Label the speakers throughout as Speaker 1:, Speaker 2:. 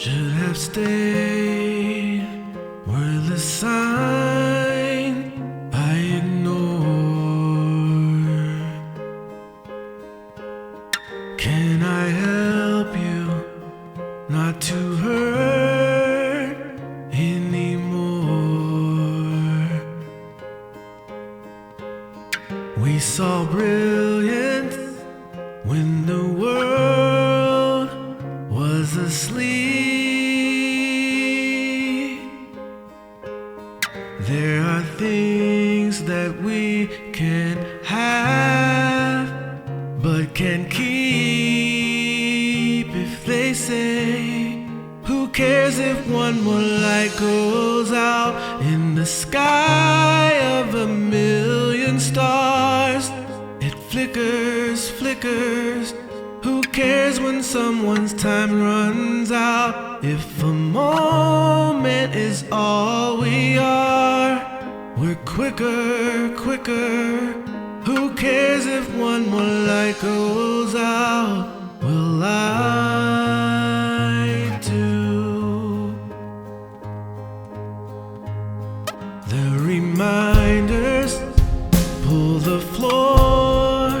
Speaker 1: Should have stayed, wordless sign I ignored. Can I help you not to hurt anymore? We saw brilliance when the world was asleep. There are things that we can have but can't keep. If they say, who cares if one more light goes out in the sky of a million stars? It flickers, flickers. Who cares when someone's time runs out? If a moment is all we are, we're quicker, quicker. Who cares if one more light goes out? Well, I do. The reminders pull the floor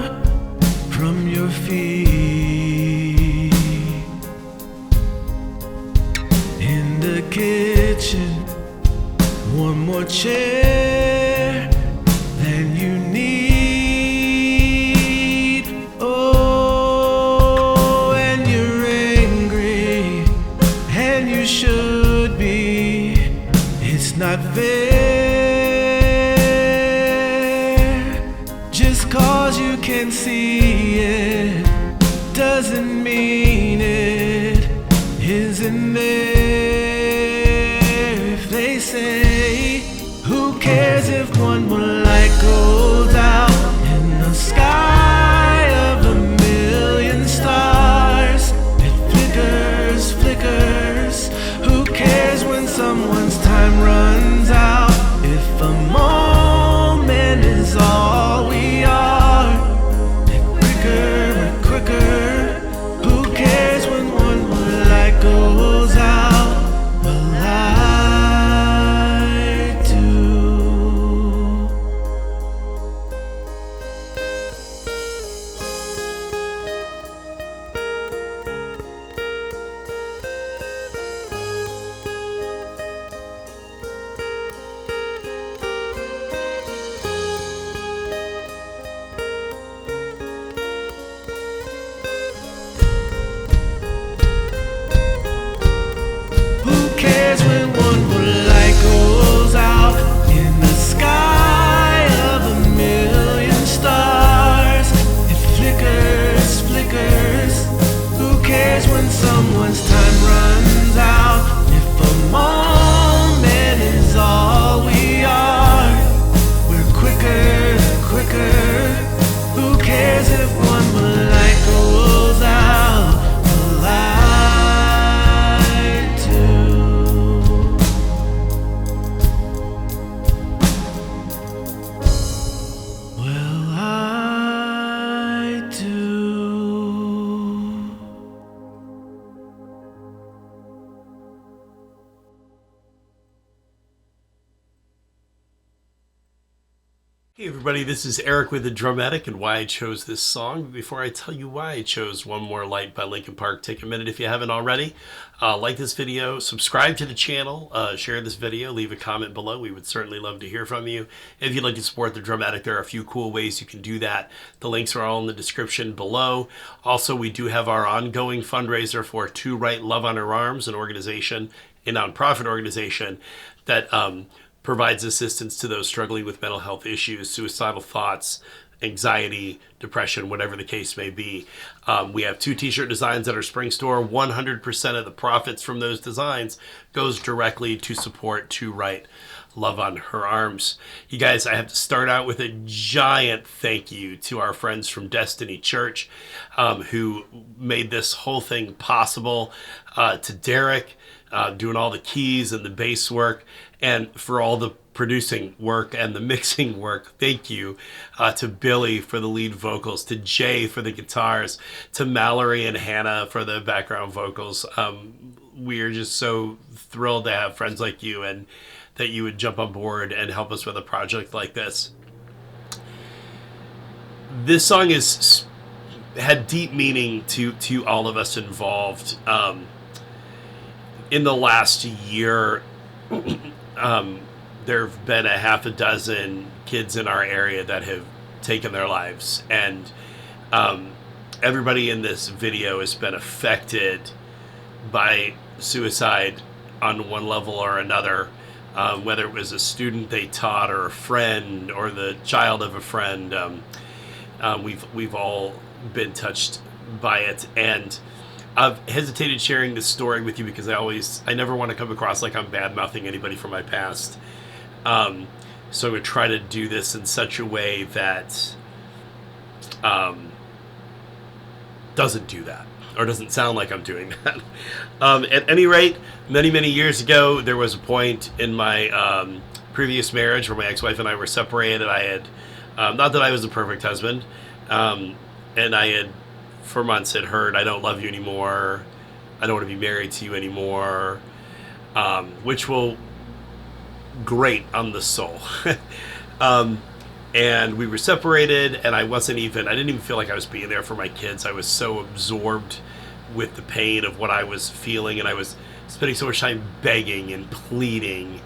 Speaker 1: from your feet. In the kitchen, one more chair than you need. Oh, and you're angry, and you should be. It's not fair. Just 'cause you can see it doesn't mean it isn't there. If they say, who cares if one more light goes out in the sky of a million stars? It flickers, flickers. Who cares when someone's time runs out? If a moment is all we are, we're quicker, we're quicker. Who cares when one more light goes out? Well, I do. Who cares when one more light goes out in the sky of a million stars? It flickers, flickers. Who cares when someone's time runs out? If a moment is all we are, we're quicker, quicker. Who cares if one more light goes out? Well, I do. Well, I do.
Speaker 2: Hey everybody, this is Eric with the Dramatic and why I chose this song. Before I tell you why I chose One More Light by Linkin Park, take a minute if you haven't already. Like this video, subscribe to the channel, share this video, leave a comment below. We would certainly love to hear from you. If you'd like to support the Dramatic, there are a few cool ways you can do that. The links are all in the description below. Also, we do have our ongoing fundraiser for To Write Love on Her Arms, an organization, a nonprofit organization that provides assistance to those struggling with mental health issues, suicidal thoughts, anxiety, depression, whatever the case may be. We have 2 t-shirt designs at our spring store. 100% of the profits from those designs goes directly to support To Write Love on Her Arms. You guys, I have to start out with a giant thank you to our friends from Destiny Church who made this whole thing possible. To Derrick, doing all the keys and the bass work, and for all the producing work and the mixing work. Thank you to Billy for the lead vocals, to Jay for the guitars, to Mallory and Hannah for the background vocals. we are just so thrilled to have friends like you, and that you would jump on board and help us with a project like this. This song had deep meaning to all of us involved. In the last year, there have been a half a dozen kids in our area that have taken their lives, and everybody in this video has been affected by suicide on one level or another, whether it was a student they taught or a friend or the child of a friend. We've all been touched by it, and I've hesitated sharing this story with you because I never want to come across like I'm bad-mouthing anybody from my past. So I'm going to try to do this in such a way that doesn't do that, or doesn't sound like I'm doing that. At any rate, many years ago, there was a point in my previous marriage where my ex-wife and I were separated. I had, not that I was a perfect husband, and I had, for months, had heard, I don't love you anymore, I don't want to be married to you anymore, which will grate on the soul. And we were separated, and I didn't even feel like I was being there for my kids. I was so absorbed with the pain of what I was feeling, and I was spending so much time begging and pleading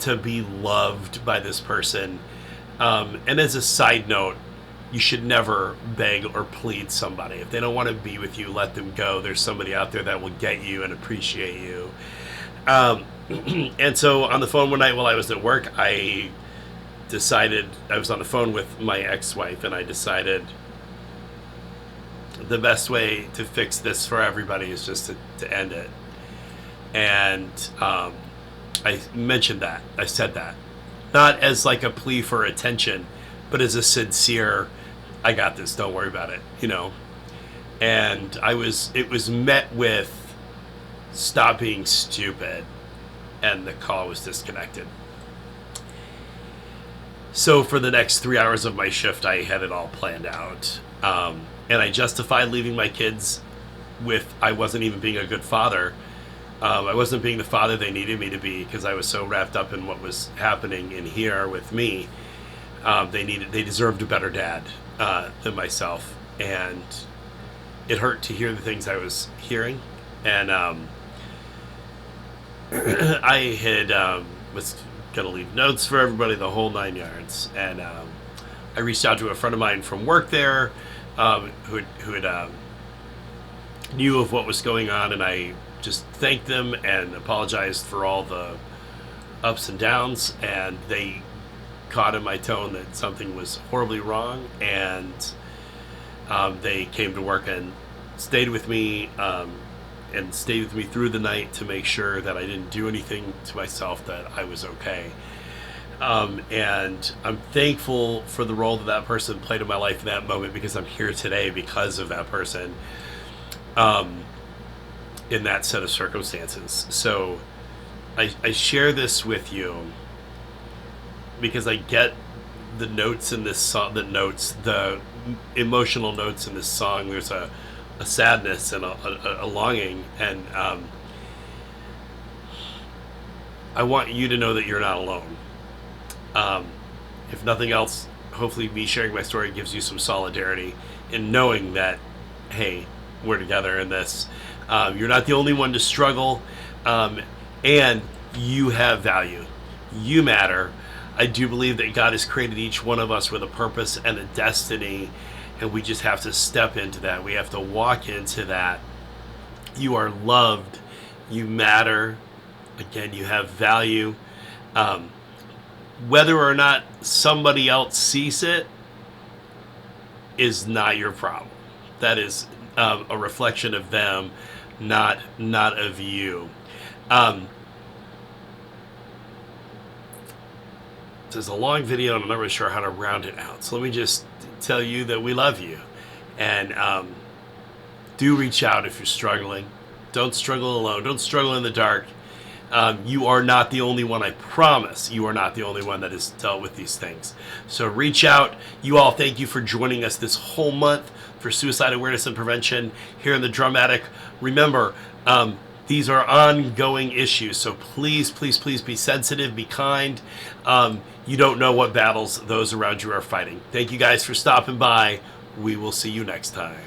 Speaker 2: to be loved by this person. And as a side note, you should never beg or plead somebody. If they don't want to be with you, let them go. There's somebody out there that will get you and appreciate you. And so on the phone one night while I was at work, I was on the phone with my ex-wife, and I decided the best way to fix this for everybody is just to end it. And I mentioned that. I said that. Not as like a plea for attention, but as a sincere, I got this, don't worry about it, And it was met with, stop being stupid, and the call was disconnected. So for the next 3 hours of my shift, I had it all planned out. And I justified leaving my kids with, I wasn't even being a good father. I wasn't being the father they needed me to be, because I was so wrapped up in what was happening in here with me. They deserved a better dad than myself, and it hurt to hear the things I was hearing. And I was gonna leave notes for everybody, the whole 9 yards, and I reached out to a friend of mine from work there, who had knew of what was going on, and I just thanked them and apologized for all the ups and downs, and they caught in my tone that something was horribly wrong, and they came to work and stayed with me through the night to make sure that I didn't do anything to myself, that I was okay. And I'm thankful for the role that person played in my life in that moment, because I'm here today because of that person, in that set of circumstances. So I share this with you because I get the notes in this song, the emotional notes in this song. There's a sadness and a longing, and I want you to know that you're not alone. If nothing else, hopefully me sharing my story gives you some solidarity in knowing that, hey, we're together in this. You're not the only one to struggle, and you have value. You matter. I do believe that God has created each one of us with a purpose and a destiny, and we just have to step into that. We have to walk into that. You are loved. You matter. Again, you have value. Whether or not somebody else sees it is not your problem. That is a reflection of them, not of you. This is a long video, and I'm not really sure how to round it out. So let me just tell you that we love you. And do reach out if you're struggling. Don't struggle alone. Don't struggle in the dark. You are not the only one, I promise. You are not the only one that has dealt with these things. So reach out. You all, thank you for joining us this whole month for Suicide Awareness and Prevention here in the Drum Attic. Remember, These are ongoing issues, so please, please, please be sensitive, be kind. You don't know what battles those around you are fighting. Thank you guys for stopping by. We will see you next time.